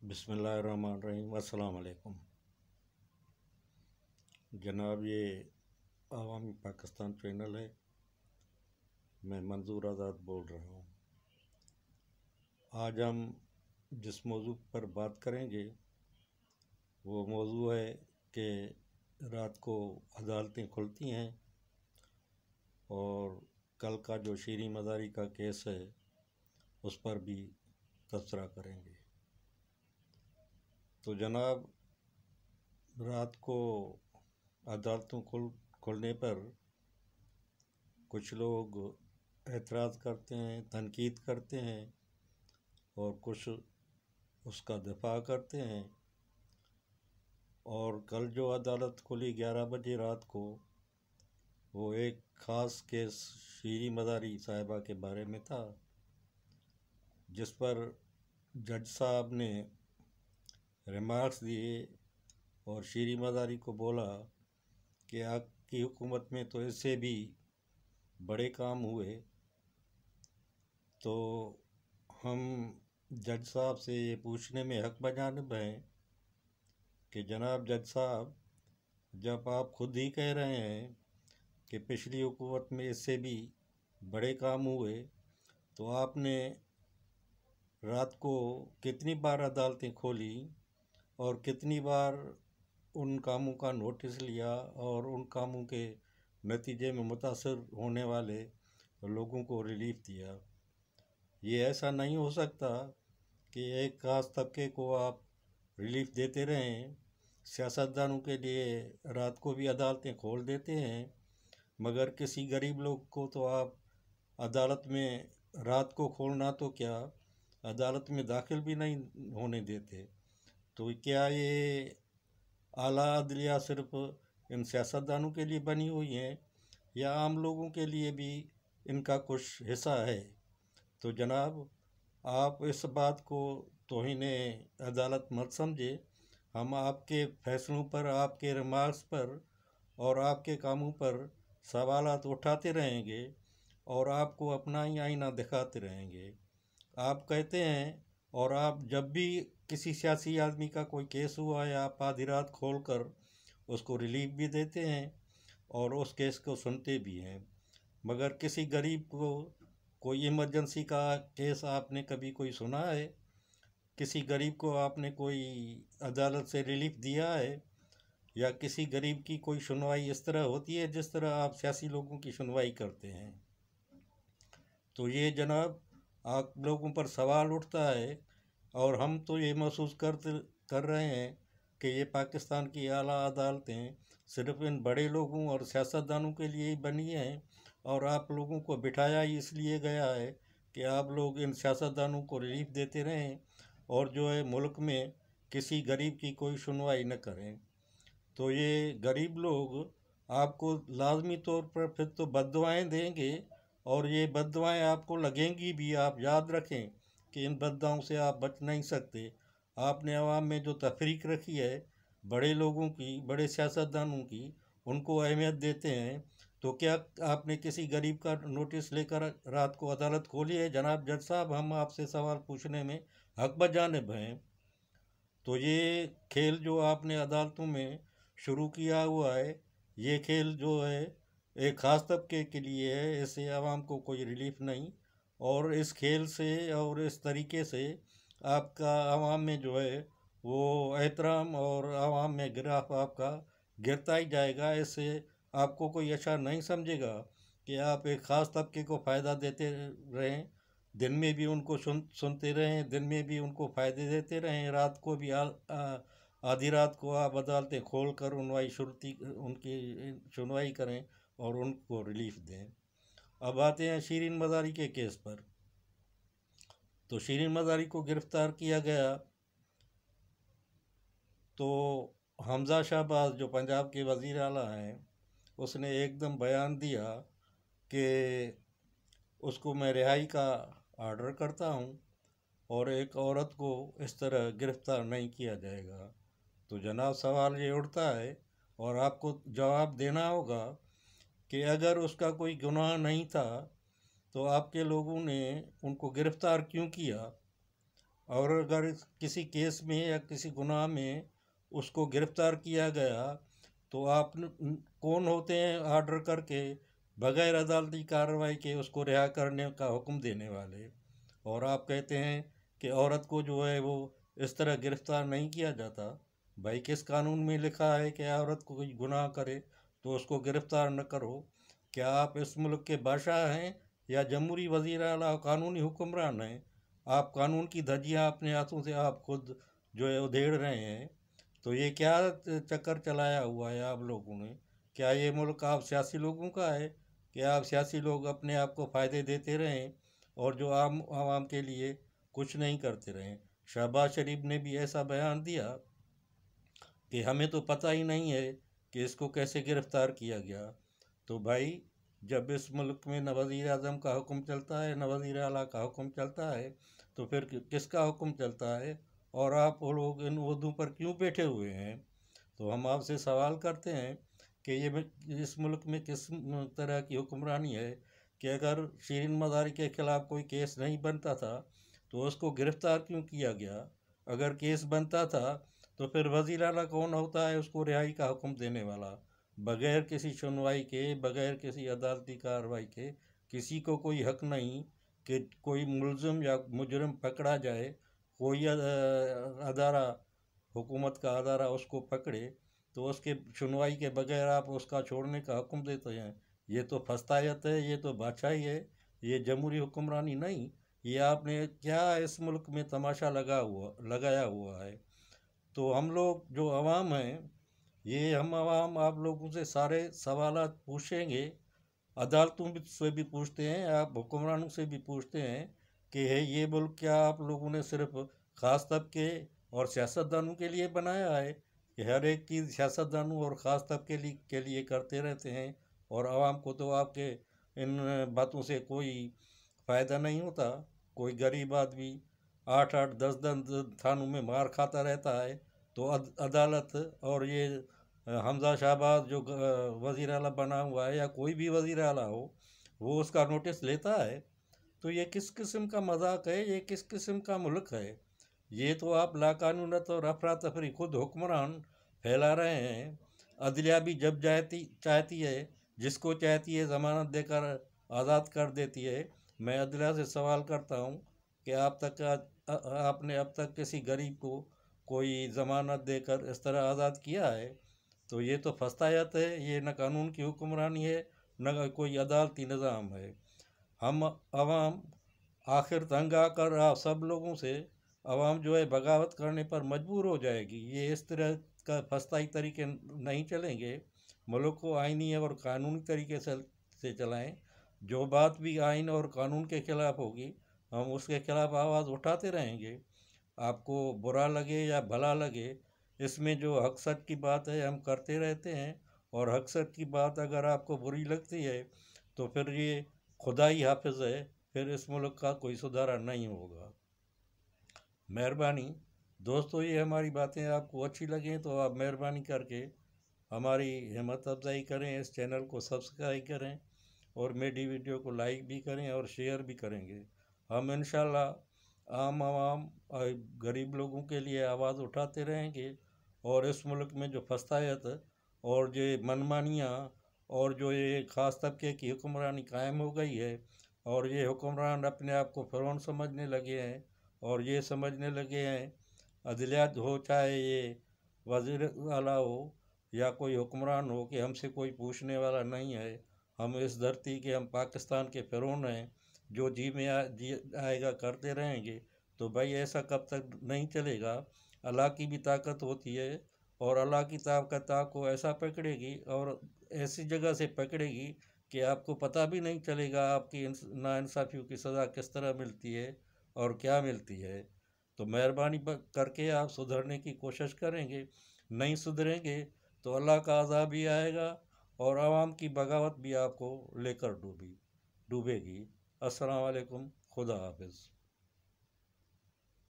بسم اللہ الرحمن الرحیم۔ السلام علیکم جناب، یہ عوامی پاکستان چینل ہے۔ میں منظور آزاد بول رہا ہوں۔ آج ہم جس موضوع پر بات کریں گے وہ موضوع ہے کہ رات کو عدالتیں کھلتی ہیں اور کل کا جو شیریں مزاری کا کیس ہے اس پر بھی تبصرہ کریں گے۔ تو جناب، رات کو عدالتوں کھلنے پر کچھ لوگ اعتراض کرتے ہیں، تنقید کرتے ہیں اور کچھ اس کا دفاع کرتے ہیں۔ اور کل جو عدالت کھلی 11 بجے رات کو، وہ ایک خاص کیس شیریں مزاری صاحبہ کے بارے میں تھا، جس پر جج صاحب نے ریمارکس دیے اور شیریں مزاری کو بولا کہ آپ کی حکومت میں تو اس سے بھی بڑے کام ہوئے۔ تو ہم جج صاحب سے یہ پوچھنے میں حق بجانب ہیں کہ جناب جج صاحب، جب آپ خود ہی کہہ رہے ہیں کہ پچھلی حکومت میں اس سے بھی بڑے کام ہوئے، تو آپ نے رات کو کتنی بار عدالتیں کھولی اور کتنی بار ان کاموں کا نوٹس لیا اور ان کاموں کے نتیجے میں متاثر ہونے والے لوگوں کو ریلیف دیا؟ یہ ایسا نہیں ہو سکتا کہ ایک خاص طبقے کو آپ ریلیف دیتے رہیں۔ سیاستدانوں کے لیے رات کو بھی عدالتیں کھول دیتے ہیں، مگر کسی غریب لوگ کو تو آپ عدالت میں رات کو کھولنا تو کیا، عدالت میں داخل بھی نہیں ہونے دیتے۔ تو کیا یہ اعلیٰ عدلیہ صرف ان سیاستدانوں کے لیے بنی ہوئی ہیں یا عام لوگوں کے لیے بھی ان کا کچھ حصہ ہے؟ تو جناب، آپ اس بات کو توہین عدالت مت سمجھے۔ ہم آپ کے فیصلوں پر، آپ کے ریمارکس پر اور آپ کے کاموں پر سوالات اٹھاتے رہیں گے اور آپ کو اپنا ہی آئینہ دکھاتے رہیں گے۔ آپ کہتے ہیں، اور آپ جب بھی کسی سیاسی آدمی کا کوئی کیس ہوا ہے، آپ آدھی رات کھول کر اس کو ریلیف بھی دیتے ہیں اور اس کیس کو سنتے بھی ہیں، مگر کسی غریب کو کوئی ایمرجنسی کا کیس آپ نے کبھی کوئی سنا ہے؟ کسی غریب کو آپ نے کوئی عدالت سے ریلیف دیا ہے؟ یا کسی غریب کی کوئی سنوائی اس طرح ہوتی ہے جس طرح آپ سیاسی لوگوں کی سنوائی کرتے ہیں؟ تو یہ جناب آپ لوگوں پر سوال اٹھتا ہے، اور ہم تو یہ محسوس کر رہے ہیں کہ یہ پاکستان کی اعلیٰ عدالتیں صرف ان بڑے لوگوں اور سیاستدانوں کے لیے ہی بنی ہیں، اور آپ لوگوں کو بٹھایا ہی اس لیے گیا ہے کہ آپ لوگ ان سیاستدانوں کو ریلیف دیتے رہیں اور جو ہے ملک میں کسی غریب کی کوئی سنوائی نہ کریں۔ تو یہ غریب لوگ آپ کو لازمی طور پر پھر تو بد دعائیں دیں گے، اور یہ بد دعائیں آپ کو لگیں گی بھی۔ آپ یاد رکھیں کہ ان بد دعاؤں سے آپ بچ نہیں سکتے۔ آپ نے عوام میں جو تفریق رکھی ہے بڑے لوگوں کی، بڑے سیاستدانوں کی، ان کو اہمیت دیتے ہیں، تو کیا آپ نے کسی غریب کا نوٹس لے کر رات کو عدالت کھولی ہے؟ جناب جج صاحب، ہم آپ سے سوال پوچھنے میں حق بجانب ہیں۔ تو یہ کھیل جو آپ نے عدالتوں میں شروع کیا ہوا ہے، یہ کھیل جو ہے ایک خاص طبقے کے لیے ہے، اس سے عوام کو کوئی ریلیف نہیں، اور اس کھیل سے اور اس طریقے سے آپ کا عوام میں جو ہے وہ احترام اور عوام میں گراف آپ کا گرتا ہی جائے گا۔ اس سے آپ کو کوئی اچھا نہیں سمجھے گا کہ آپ ایک خاص طبقے کو فائدہ دیتے رہیں، دن میں بھی ان کو سنتے رہیں، دن میں بھی ان کو فائدے دیتے رہیں، رات کو بھی آدھی رات کو آپ عدالتیں کھول کر ان کی سنوائی کریں اور ان کو ریلیف دیں۔ اب آتے ہیں شیریں مزاری کے کیس پر۔ تو شیریں مزاری کو گرفتار کیا گیا تو حمزہ شہباز جو پنجاب کے وزیر اعلیٰ ہیں، اس نے ایک دم بیان دیا کہ اس کو میں رہائی کا آرڈر کرتا ہوں اور ایک عورت کو اس طرح گرفتار نہیں کیا جائے گا۔ تو جناب سوال یہ اٹھتا ہے اور آپ کو جواب دینا ہوگا کہ اگر اس کا کوئی گناہ نہیں تھا تو آپ کے لوگوں نے ان کو گرفتار کیوں کیا؟ اور اگر کسی کیس میں یا کسی گناہ میں اس کو گرفتار کیا گیا تو آپ کون ہوتے ہیں آرڈر کر کے بغیر عدالتی کارروائی کے اس کو رہا کرنے کا حکم دینے والے؟ اور آپ کہتے ہیں کہ عورت کو جو ہے وہ اس طرح گرفتار نہیں کیا جاتا۔ بھائی کس قانون میں لکھا ہے کہ عورت کو کوئی گناہ کرے تو اس کو گرفتار نہ کرو؟ کیا آپ اس ملک کے بادشاہ ہیں یا جمہوری وزیر اعلیٰ قانونی حکمران ہیں؟ آپ قانون کی دھجیاں اپنے ہاتھوں سے آپ خود جو ہے ادھیڑ رہے ہیں۔ تو یہ کیا چکر چلایا ہوا ہے آپ لوگوں نے؟ کیا یہ ملک آپ سیاسی لوگوں کا ہے کہ آپ سیاسی لوگ اپنے آپ کو فائدے دیتے رہیں اور جو عام عوام کے لیے کچھ نہیں کرتے رہیں؟ شہباز شریف نے بھی ایسا بیان دیا کہ ہمیں تو پتہ ہی نہیں ہے کہ اس کو کیسے گرفتار کیا گیا۔ تو بھائی جب اس ملک میں نہ وزیر اعظم کا حکم چلتا ہے نہ وزیر اعلیٰ کا حکم چلتا ہے تو پھر کس کا حکم چلتا ہے؟ اور آپ لوگ ان عہدوں پر کیوں بیٹھے ہوئے ہیں؟ تو ہم آپ سے سوال کرتے ہیں کہ یہ اس ملک میں کس طرح کی حکمرانی ہے کہ اگر شیرین مزاری کے خلاف کوئی کیس نہیں بنتا تھا تو اس کو گرفتار کیوں کیا گیا؟ اگر کیس بنتا تھا تو پھر وزیر اعلیٰ کون ہوتا ہے اس کو رہائی کا حکم دینے والا؟ بغیر کسی سنوائی کے، بغیر کسی عدالتی کارروائی کے کسی کو کوئی حق نہیں کہ کوئی ملزم یا مجرم پکڑا جائے، کوئی ادارہ، حکومت کا ادارہ اس کو پکڑے تو اس کے سنوائی کے بغیر آپ اس کا چھوڑنے کا حکم دیتے ہیں۔ یہ تو فسطائیت ہے، یہ تو بادشاہی ہے، یہ جمہوری حکمرانی نہیں۔ یہ آپ نے کیا اس ملک میں تماشا لگایا ہوا ہے؟ تو ہم لوگ جو عوام ہیں، یہ ہم عوام آپ لوگوں سے سارے سوالات پوچھیں گے، عدالتوں سے بھی پوچھتے ہیں، آپ حکمرانوں سے بھی پوچھتے ہیں کہ یہ ملک کیا آپ لوگوں نے صرف خاص طبقے اور سیاستدانوں کے لیے بنایا ہے کہ ہر ایک چیز سیاستدانوں اور خاص طبقے کے لیے کرتے رہتے ہیں اور عوام کو تو آپ کے ان باتوں سے کوئی فائدہ نہیں ہوتا؟ کوئی غریب آدمی 8-8 10 تھانوں میں مار کھاتا رہتا ہے تو عدالت اور یہ حمزہ شہباز جو وزیر اعلیٰ بنا ہوا ہے یا کوئی بھی وزیر اعلیٰ ہو وہ اس کا نوٹس لیتا ہے؟ تو یہ کس قسم کا مذاق ہے؟ یہ کس قسم کا ملک ہے؟ یہ تو آپ لاقانونیت اور افراتفری خود حکمران پھیلا رہے ہیں۔ عدلیہ بھی جب چاہتی ہے، جس کو چاہتی ہے ضمانت دے کر آزاد کر دیتی ہے۔ میں عدلیہ سے سوال کرتا ہوں کہ آپ نے اب تک کسی غریب کو کوئی ضمانت دے کر اس طرح آزاد کیا ہے؟ تو یہ تو فسطائیت ہے، یہ نہ قانون کی حکمرانی ہے نہ کوئی عدالتی نظام ہے۔ ہم عوام آخر تنگ آ کر آپ سب لوگوں سے عوام جو ہے بغاوت کرنے پر مجبور ہو جائے گی۔ یہ اس طرح کا فسطائی طریقے نہیں چلیں گے۔ ملک کو آئینی اور قانونی طریقے سے چلائیں۔ جو بات بھی آئین اور قانون کے خلاف ہوگی ہم اس کے خلاف آواز اٹھاتے رہیں گے۔ آپ کو برا لگے یا بھلا لگے، اس میں جو حق سچ کی بات ہے ہم کرتے رہتے ہیں، اور حق سچ کی بات اگر آپ کو بری لگتی ہے تو پھر یہ خدا ہی حافظ ہے، پھر اس ملک کا کوئی سدھارا نہیں ہوگا۔ مہربانی دوستو، یہ ہماری باتیں آپ کو اچھی لگیں تو آپ مہربانی کر کے ہماری ہمت افزائی کریں، اس چینل کو سبسکرائب کریں اور میری ویڈیو کو لائک بھی کریں اور شیئر بھی کریں گے۔ ہم انشاءاللہ عام عوام اور غریب لوگوں کے لیے آواز اٹھاتے رہیں گے، اور اس ملک میں جو فسطائیت اور جو منمانیاں اور جو یہ خاص طبقے کی حکمرانی قائم ہو گئی ہے، اور یہ حکمران اپنے آپ کو فرعون سمجھنے لگے ہیں اور یہ سمجھنے لگے ہیں عدلیات ہو، چاہے یہ وزیر اعلیٰ ہو یا کوئی حکمران ہو، کہ ہم سے کوئی پوچھنے والا نہیں ہے، ہم اس دھرتی کے، ہم پاکستان کے فرعون ہیں، جو جی میں آئے گا کرتے رہیں گے۔ تو بھائی ایسا کب تک نہیں چلے گا؟ اللہ کی بھی طاقت ہوتی ہے، اور اللہ کی طاقت آپ کو ایسا پکڑے گی اور ایسی جگہ سے پکڑے گی کہ آپ کو پتہ بھی نہیں چلے گا آپ کی ناانصافیوں کی سزا کس طرح ملتی ہے اور کیا ملتی ہے۔ تو مہربانی کر کے آپ سدھرنے کی کوشش کریں گے، نہیں سدھریں گے تو اللہ کا عذاب بھی آئے گا اور عوام کی بغاوت بھی آپ کو لے کر ڈوبے گی۔ السلام علیکم، خدا حافظ۔